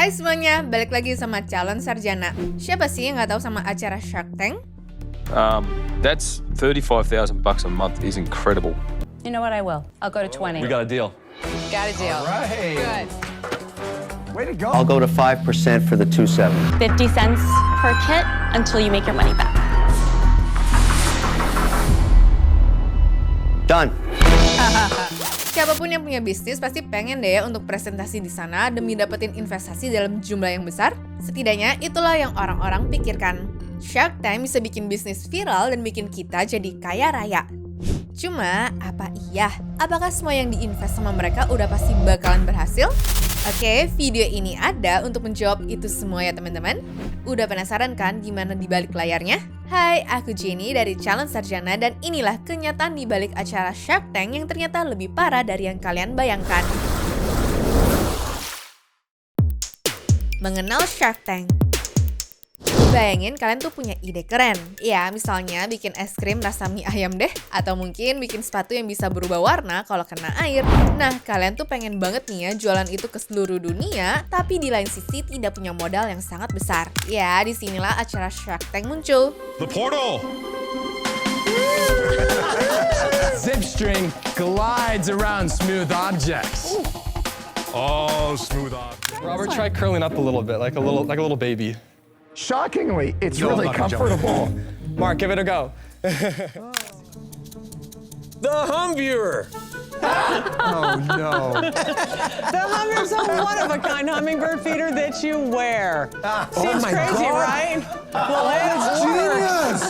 Hai semuanya, balik lagi sama calon sarjana. Siapa sih yang nggak tahu sama acara Shark Tank? That's $35,000 a month is incredible. You know what, I will. I'll go to 20. We got a deal. Got a deal. Right. Good. Way to go. I'll go to 5% for the 2.7. 50 cents per kit until you make your money back. Done. Siapapun yang punya bisnis pasti pengen deh untuk presentasi di sana demi dapetin investasi dalam jumlah yang besar. Setidaknya itulah yang orang-orang pikirkan. Shark Tank bisa bikin bisnis viral dan bikin kita jadi kaya raya. Cuma, apa iya? Apakah semua yang diinvest sama mereka udah pasti bakalan berhasil? Oke, video ini ada untuk menjawab itu semua ya teman-teman. Udah penasaran kan gimana di balik layarnya? Hai, aku Jenny dari Calon Sarjana dan inilah kenyataan di balik acara Shark Tank yang ternyata lebih parah dari yang kalian bayangkan. Mengenal Shark Tank. Bayangin kalian tuh punya ide keren. Ya, misalnya bikin es krim rasa mie ayam deh. Atau mungkin bikin sepatu yang bisa berubah warna kalau kena air. Nah, kalian tuh pengen banget nih ya jualan itu ke seluruh dunia, tapi di lain sisi tidak punya modal yang sangat besar. Ya, disinilah acara Shark Tank muncul. The portal! Zipstring glides around smooth objects. Oh, smooth object. Robert, try curling up a little bit, like a little baby. Shockingly, it's No, really I'm not gonna jump. comfortable. Mark, give it a go. The hum viewer! Oh no. The hummer's a one-of-a-kind hummingbird feeder that you wear. Seems my crazy, God. right? Well, it's Genius.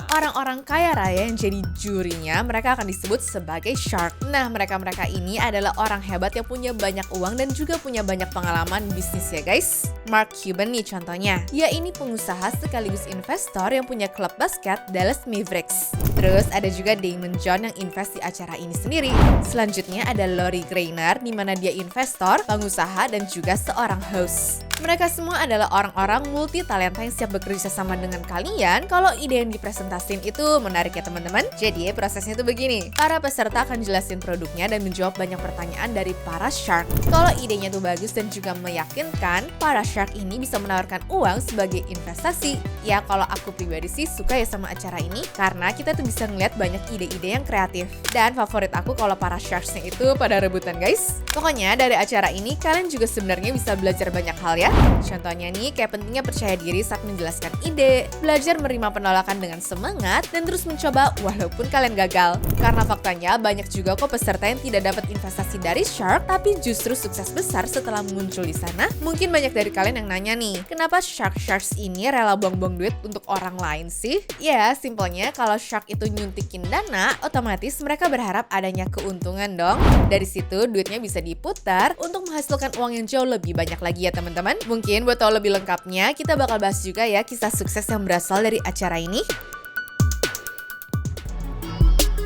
Orang-orang kaya raya yang jadi jurinya mereka akan disebut sebagai shark. Nah, mereka-mereka ini adalah orang hebat yang punya banyak uang dan juga punya banyak pengalaman bisnis ya guys. Mark Cuban nih contohnya. Dia ini pengusaha sekaligus investor yang punya klub basket Dallas Mavericks. Terus ada juga Damon John yang invest di acara ini sendiri. Selanjutnya ada Lori Greiner di mana dia investor, pengusaha dan juga seorang host. Mereka semua adalah orang-orang multi talenta yang siap bekerja sama dengan kalian kalau ide yang dipresentasin itu menarik ya teman-teman. Jadi prosesnya itu begini. Para peserta akan jelasin produknya dan menjawab banyak pertanyaan dari para shark. Kalau idenya tuh bagus dan juga meyakinkan, para shark ini bisa menawarkan uang sebagai investasi. Ya kalau aku pribadi sih suka ya sama acara ini karena kita tuh bisa ngeliat banyak ide-ide yang kreatif. Dan favorit aku kalau para sharksnya itu pada rebutan guys. Pokoknya dari acara ini kalian juga sebenarnya bisa belajar banyak hal ya. Contohnya nih, kayak pentingnya percaya diri saat menjelaskan ide, belajar menerima penolakan dengan semangat, dan terus mencoba walaupun kalian gagal. Karena faktanya banyak juga kok peserta yang tidak dapat investasi dari Shark, tapi justru sukses besar setelah muncul di sana. Mungkin banyak dari kalian yang nanya nih, kenapa Sharks ini rela buang-buang duit untuk orang lain sih? Ya, simpelnya kalau Shark itu nyuntikin dana, otomatis mereka berharap adanya keuntungan dong. Dari situ duitnya bisa diputar untuk menghasilkan uang yang jauh lebih banyak lagi ya teman-teman. Mungkin buat tahu lebih lengkapnya, kita bakal bahas juga ya kisah sukses yang berasal dari acara ini.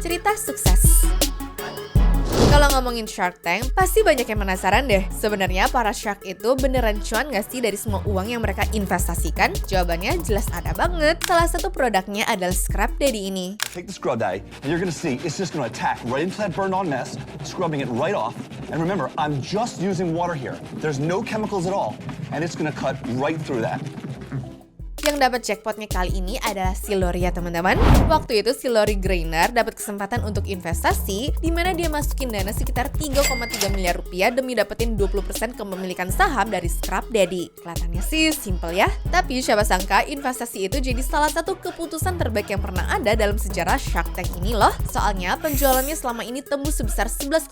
Cerita sukses. Kalau ngomongin Shark Tank, pasti banyak yang penasaran deh. Sebenarnya para shark itu beneran cuan nggak sih dari semua uang yang mereka investasikan? Jawabannya jelas ada banget. Salah satu produknya adalah Scrub Daddy ini. Take the scrub daddy, and you're gonna see it's just gonna attack right into that burned on mess, scrubbing it right off. And remember, I'm just using water here. There's no chemicals at all, and it's gonna cut right through that. Yang dapat jackpotnya kali ini adalah si Lori ya teman-teman. Waktu itu si Lori Greiner dapat kesempatan untuk investasi di mana dia masukin dana sekitar 3,3 miliar rupiah demi dapetin 20% kepemilikan saham dari Scrub Daddy. Kelihatannya sih simple ya. Tapi siapa sangka investasi itu jadi salah satu keputusan terbaik yang pernah ada dalam sejarah Shark Tank ini loh. Soalnya penjualannya selama ini tembus sebesar 11,5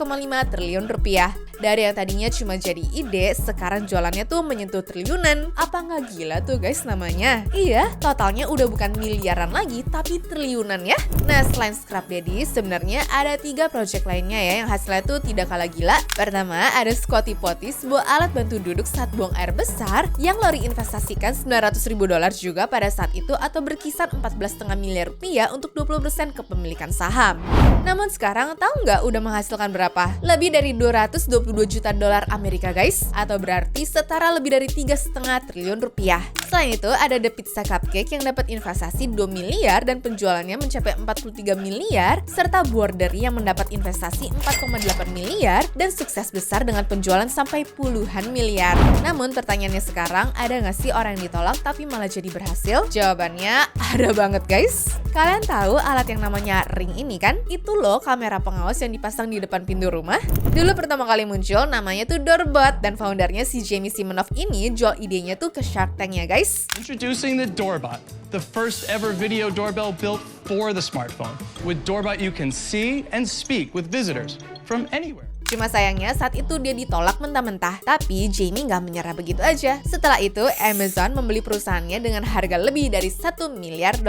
triliun rupiah. Dari yang tadinya cuma jadi ide, sekarang jualannya tuh menyentuh triliunan. Apa nggak gila tuh guys namanya? Iya, totalnya udah bukan miliaran lagi, tapi triliunan ya. Nah, selain Scrub Daddy, sebenarnya ada 3 project lainnya ya yang hasilnya tuh tidak kalah gila. Pertama, ada Squatty Potty, sebuah alat bantu duduk saat buang air besar yang Lori investasikan $900.000 juga pada saat itu atau berkisar 14,5 miliar rupiah untuk 20% kepemilikan saham. Namun sekarang tahu nggak udah menghasilkan berapa? Lebih dari $222 juta Amerika guys, atau berarti setara lebih dari 3,5 triliun rupiah. Selain itu, ada The pizza cupcake yang dapat investasi 2 miliar dan penjualannya mencapai 43 miliar, serta Bordery yang mendapat investasi 4,8 miliar dan sukses besar dengan penjualan sampai puluhan miliar. Namun pertanyaannya sekarang, ada nggak sih orang yang ditolak tapi malah jadi berhasil? Jawabannya ada banget guys. Kalian tahu alat yang namanya Ring ini kan? Itu loh kamera pengawas yang dipasang di depan pintu rumah. Dulu pertama kali muncul namanya tuh Doorbot dan foundernya si Jamie Siminoff ini jual idenya tuh ke Shark Tank ya guys. Introducing the Doorbot, the first ever video doorbell built for the smartphone. With Doorbot you can see and speak with visitors from anywhere. Cuma sayangnya saat itu dia ditolak mentah-mentah, tapi Jamie nggak menyerah begitu aja. Setelah itu, Amazon membeli perusahaannya dengan harga lebih dari $1 miliar.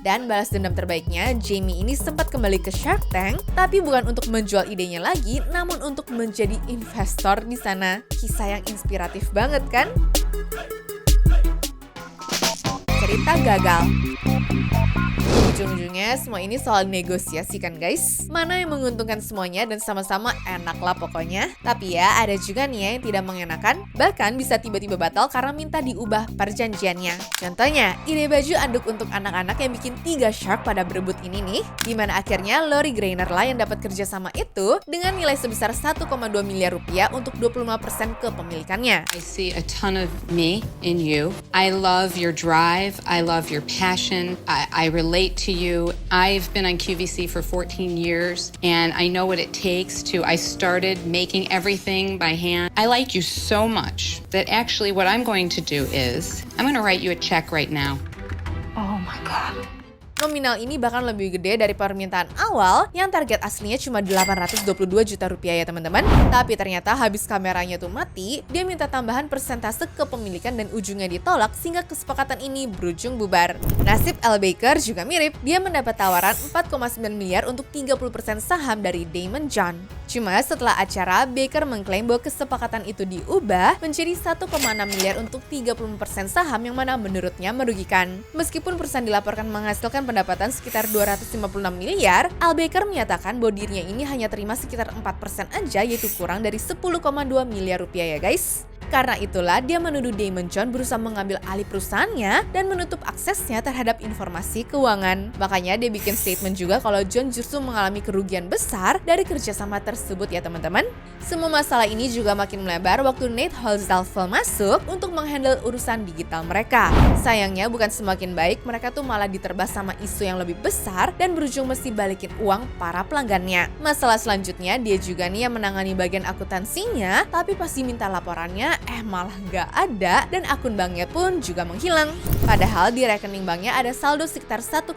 Dan balas dendam terbaiknya, Jamie ini sempat kembali ke Shark Tank, tapi bukan untuk menjual idenya lagi, namun untuk menjadi investor di sana. Kisah yang inspiratif banget kan? Cerita gagal. Ujung-ujungnya semua ini soal negosiasi kan guys. Mana yang menguntungkan semuanya dan sama-sama enak lah pokoknya. Tapi ya ada juga nih ya yang tidak mengenakan, bahkan bisa tiba-tiba batal karena minta diubah perjanjiannya. Contohnya, ide baju anduk untuk anak-anak yang bikin 3 shark pada berebut ini nih, dimana akhirnya Lori Greiner lah yang dapat kerja sama itu dengan nilai sebesar 1,2 miliar rupiah untuk 25% kepemilikannya. I see a ton of me in you. I love your drive. I love your passion. I relate to you. I've been on QVC for 14 years and I know what it takes I started making everything by hand. I like you so much that actually what I'm going to do is I'm going to write you a check right now. Oh my God. Nominal ini bahkan lebih gede dari permintaan awal yang target aslinya cuma 822 juta rupiah ya teman-teman. Tapi ternyata habis kameranya tuh mati, dia minta tambahan persentase kepemilikan dan ujungnya ditolak sehingga kesepakatan ini berujung bubar. Nasib Al Baker juga mirip, dia mendapat tawaran 4,9 miliar untuk 30% saham dari Damon John. Cuma setelah acara, Baker mengklaim bahwa kesepakatan itu diubah menjadi 1,6 miliar untuk 30% saham yang mana menurutnya merugikan. Meskipun perusahaan dilaporkan menghasilkan pendapatan sekitar 256 miliar, Al Baker menyatakan bahwa dirinya ini hanya terima sekitar 4% aja, yaitu kurang dari 10,2 miliar rupiah ya guys. Karena itulah dia menuduh Damon John berusaha mengambil alih perusahaannya dan menutup aksesnya terhadap informasi keuangan. Makanya dia bikin statement juga kalau John justru mengalami kerugian besar dari kerjasama tersebut ya teman-teman. Semua masalah ini juga makin melebar waktu Nate Holzapfel masuk untuk menghandle urusan digital mereka. Sayangnya bukan semakin baik, mereka tuh malah diterabas sama isu yang lebih besar dan berujung mesti balikin uang para pelanggannya. Masalah selanjutnya, dia juga nih yang menangani bagian akuntansinya, tapi pas diminta laporannya malah nggak ada dan akun banknya pun juga menghilang. Padahal di rekening banknya ada saldo sekitar 1,6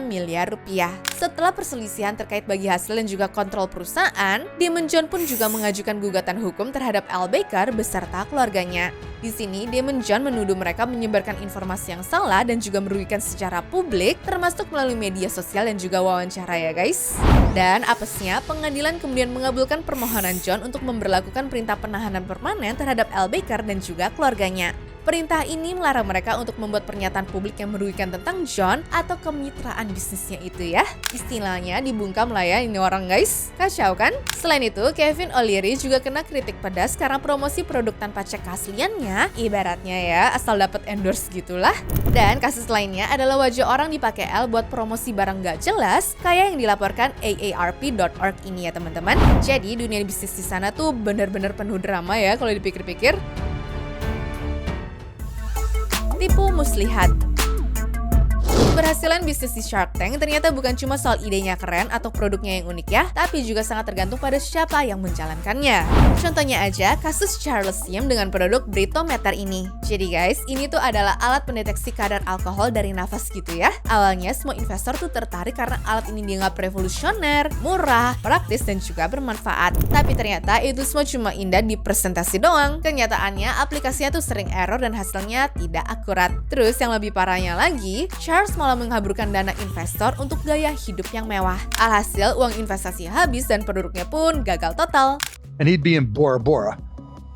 miliar rupiah. Setelah perselisihan terkait bagi hasil dan juga kontrol perusahaan, Damon John pun juga mengajukan gugatan hukum terhadap Al Baker beserta keluarganya. Di sini, Damon John menuduh mereka menyebarkan informasi yang salah dan juga merugikan secara publik, termasuk melalui media sosial dan juga wawancara ya guys. Dan apesnya, pengadilan kemudian mengabulkan permohonan John untuk memberlakukan perintah penahanan permanen terhadap Al Baker dan juga keluarganya. Perintah ini melarang mereka untuk membuat pernyataan publik yang merugikan tentang John atau kemitraan bisnisnya itu ya. Istilahnya dibungkam lah ya ini orang guys. Kacau kan? Selain itu, Kevin O'Leary juga kena kritik pedas karena promosi produk tanpa cek keasliannya, ibaratnya ya asal dapat endorse gitulah. Dan kasus lainnya adalah wajah orang dipakai L buat promosi barang gak jelas kayak yang dilaporkan AARP.org ini ya teman-teman. Jadi dunia bisnis di sana tuh bener-bener penuh drama ya kalau dipikir-pikir. Tipu muslihat. Keberhasilan bisnis di Shark Tank ternyata bukan cuma soal idenya keren atau produknya yang unik ya, tapi juga sangat tergantung pada siapa yang menjalankannya. Contohnya aja kasus Charles Yim dengan produk Breathometer ini. Jadi guys, ini tuh adalah alat pendeteksi kadar alkohol dari nafas gitu ya. Awalnya semua investor tuh tertarik karena alat ini dianggap revolusioner, murah, praktis dan juga bermanfaat. Tapi ternyata itu semua cuma indah di presentasi doang. Kenyataannya aplikasinya tuh sering error dan hasilnya tidak akurat. Terus yang lebih parahnya lagi, Charles malah menghaburkan dana investor untuk gaya hidup yang mewah. Alhasil uang investasi habis dan produknya pun gagal total. And he'd be in Bora Bora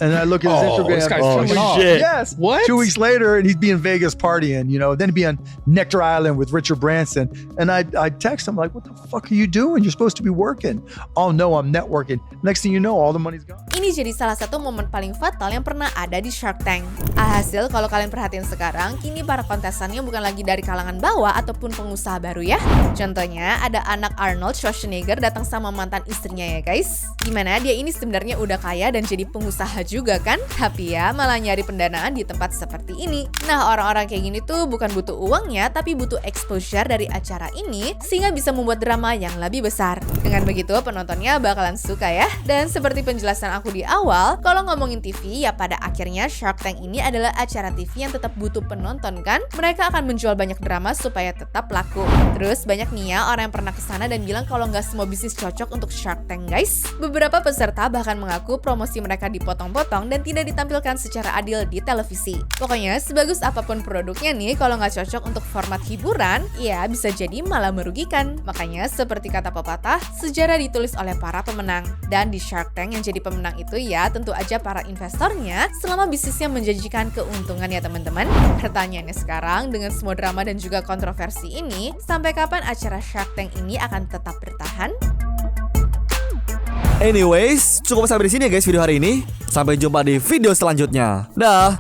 And I look at his Instagram. this guy's oh, showing off. shit. Yes. What? 2 weeks later, and he'd be in Vegas partying, then he'd be on Nectar Island with Richard Branson. And I'd text him like, what the fuck are you doing? You're supposed to be working. Oh no, I'm networking. Next thing you know, all the money's gone. Ini jadi salah satu momen paling fatal yang pernah ada di Shark Tank. Alhasil kalau kalian perhatiin sekarang, kini para kontestannya bukan lagi dari kalangan bawah ataupun pengusaha baru ya. Contohnya ada anak Arnold Schwarzenegger datang sama mantan istrinya ya guys. Dimana dia ini sebenarnya udah kaya dan jadi pengusaha juga kan, tapi ya malah nyari pendanaan di tempat seperti ini. Nah, orang-orang kayak gini tuh bukan butuh uangnya, tapi butuh exposure dari acara ini sehingga bisa membuat drama yang lebih besar. Dengan begitu penontonnya bakalan suka ya. Dan seperti penjelasan aku di awal, kalau ngomongin TV ya pada akhirnya Shark Tank ini adalah acara TV yang tetap butuh penonton kan. Mereka akan menjual banyak drama supaya tetap laku. Terus banyak nih ya orang yang pernah kesana dan bilang kalau nggak semua bisnis cocok untuk Shark Tank guys. Beberapa peserta bahkan mengaku promosi mereka dipotong-potong dan tidak ditampilkan secara adil di televisi. Pokoknya sebagus apapun produknya nih, kalau nggak cocok untuk format hiburan, ya bisa jadi malah merugikan. Makanya seperti kata pepatah, sejarah ditulis oleh para pemenang. Dan di Shark Tank yang jadi pemenang itu ya tentu aja para investornya selama bisnisnya menjanjikan keuntungan ya teman-teman. Pertanyaannya sekarang, dengan semua drama dan juga kontroversi ini, sampai kapan acara Shark Tank ini akan tetap bertahan? Anyways, cukup sampai di sini ya guys video hari ini. Sampai jumpa di video selanjutnya. Dah.